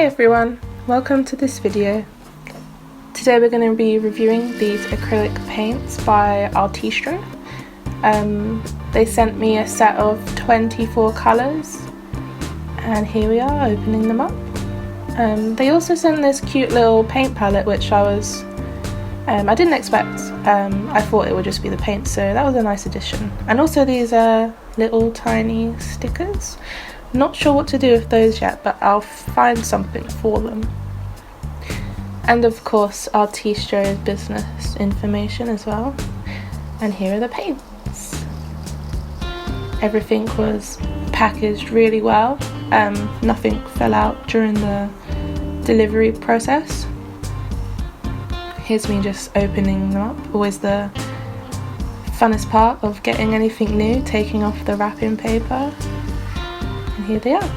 Hi everyone, welcome to this video. Today we're going to be reviewing these acrylic paints by Artistro. They sent me a set of 24 colours and here we are opening them up. They also sent this cute little paint palette which I didn't expect. I thought it would just be the paint, so that was a nice addition. And also these little tiny stickers. Not sure what to do with those yet, but I'll find something for them. And of course Artistro's business information as well. And here are the paints. Everything was packaged really well. Nothing fell out during the delivery process. Here's me just opening them up. Always the funnest part of getting anything new, taking off the wrapping paper. And here they are.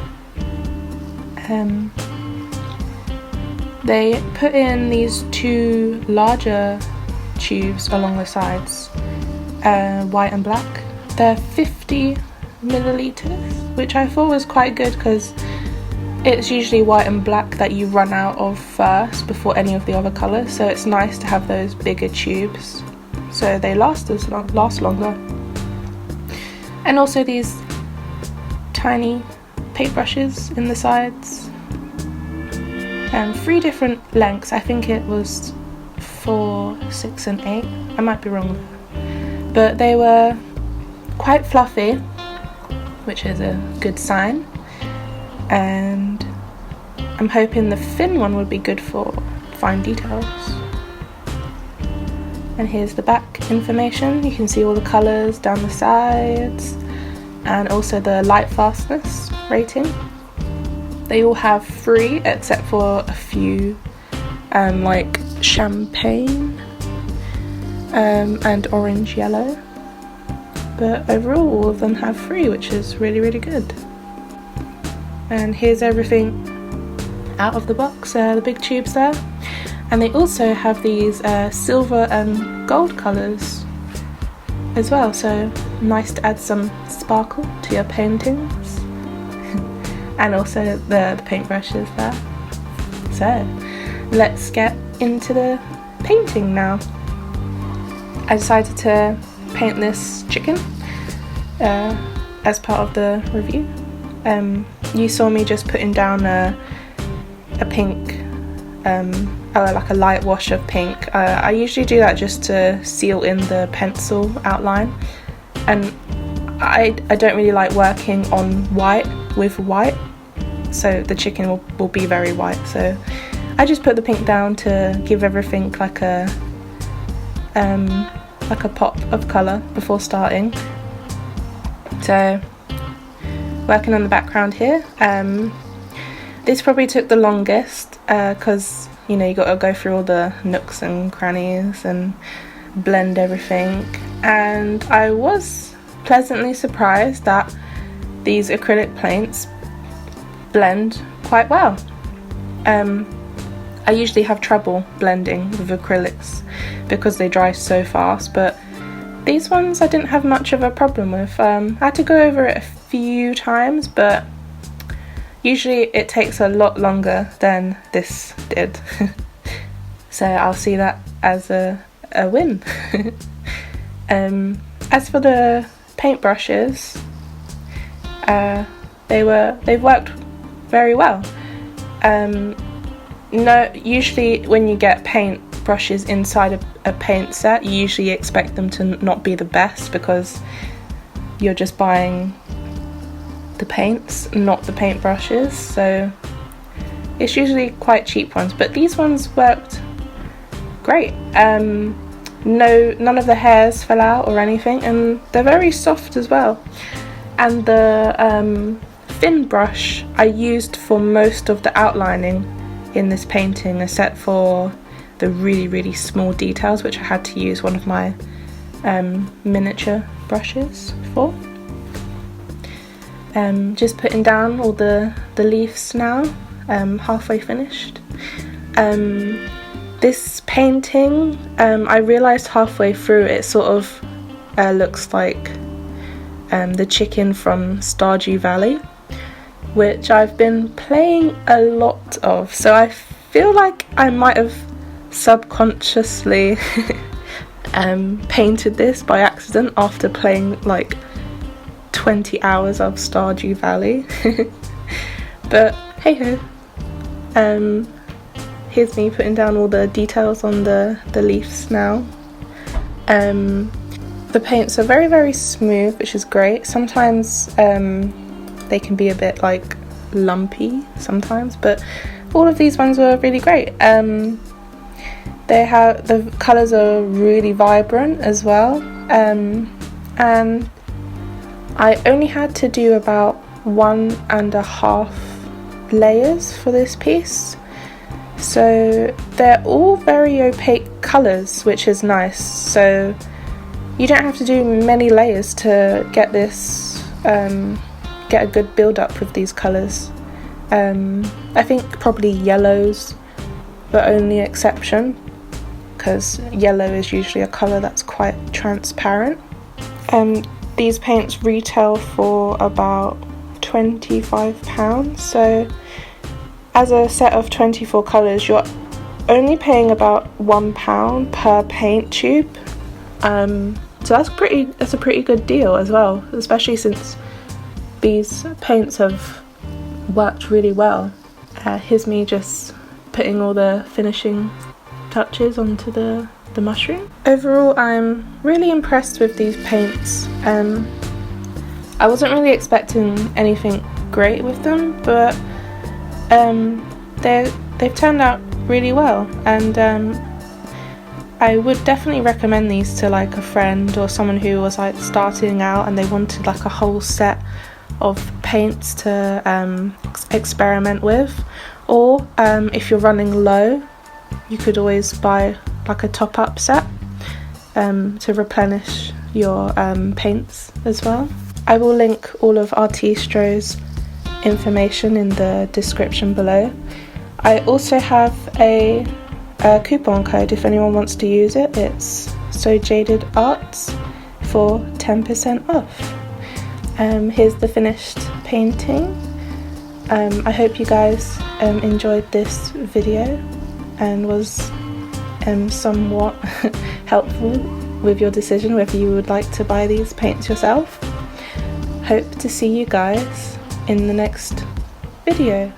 They put in these two larger tubes along the sides, white and black. They're 50 milliliters, which I thought was quite good because it's usually white and black that you run out of first before any of the other colours, so it's nice to have those bigger tubes so they last longer. And also these tiny paintbrushes in the sides, and 3 different lengths. I think it was 4, 6 and 8, I might be wrong there. But they were quite fluffy, which is a good sign, and I'm hoping the thin one would be good for fine details. And here's the back information. You can see all the colours down the sides and also the light fastness rating. They all have 3 except for a few like champagne and orange yellow, but overall all of them have 3, which is really good. And here's everything out of the box, the big tubes there. And they also have these silver and gold colours as well, so nice to add some sparkle to your paintings. And also the paintbrushes there. So let's get into the painting now. I decided to paint this chicken as part of the review. You saw me just putting down a pink, like a light wash of pink. I usually do that just to seal in the pencil outline, and I don't really like working on white with white, so the chicken will be very white, so I just put the pink down to give everything like a pop of colour before starting. So working on the background here, this probably took the longest because you know you got to go through all the nooks and crannies and blend everything, and I was pleasantly surprised that these acrylic paints blend quite well. I usually have trouble blending with acrylics because they dry so fast, but these ones I didn't have much of a problem with. I had to go over it a few times, but usually it takes a lot longer than this did. So I'll see that as a win. As for the paintbrushes, they've worked very well. No, usually when you get paint brushes inside a paint set, you usually expect them to not be the best because you're just buying the paints, not the paint brushes, so it's usually quite cheap ones, but these ones worked great. None of the hairs fell out or anything, and they're very soft as well. And the thin brush I used for most of the outlining in this painting, except for the really small details, which I had to use one of my miniature brushes for. Just putting down all the leaves now, halfway finished. This painting, I realised halfway through it sort of looks like the chicken from Stardew Valley. which I've been playing a lot of, so I feel like I might have subconsciously painted this by accident after playing like 20 hours of Stardew Valley. But hey ho. Here's me putting down all the details on the leaves now. The paints are very, very smooth, which is great. Sometimes they can be a bit like lumpy sometimes, but all of these ones were really great. They have, the colours are really vibrant as well, and I only had to do about 1.5 layers for this piece, so they're all very opaque colours, which is nice, so you don't have to do many layers to get this, get a good build up with these colours. I think probably yellow's the only exception, because yellow is usually a colour that's quite transparent. These paints retail for about £25, so as a set of 24 colours you're only paying about £1 per paint tube, so that's a pretty good deal as well, especially since these paints have worked really well. Here's me just putting all the finishing touches onto the mushroom. Overall, I'm really impressed with these paints. I wasn't really expecting anything great with them, but they've turned out really well, and I would definitely recommend these to like a friend or someone who was like starting out and they wanted like a whole set of paints to experiment with, or if you're running low, you could always buy like a top-up set to replenish your paints as well. I will link all of Artistro's information in the description below. I also have a coupon code if anyone wants to use it. It's SoJadedArts for 10% off. Here's the finished painting. I hope you guys enjoyed this video and was somewhat helpful with your decision whether you would like to buy these paints yourself. Hope to see you guys in the next video.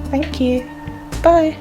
Thank you. Bye.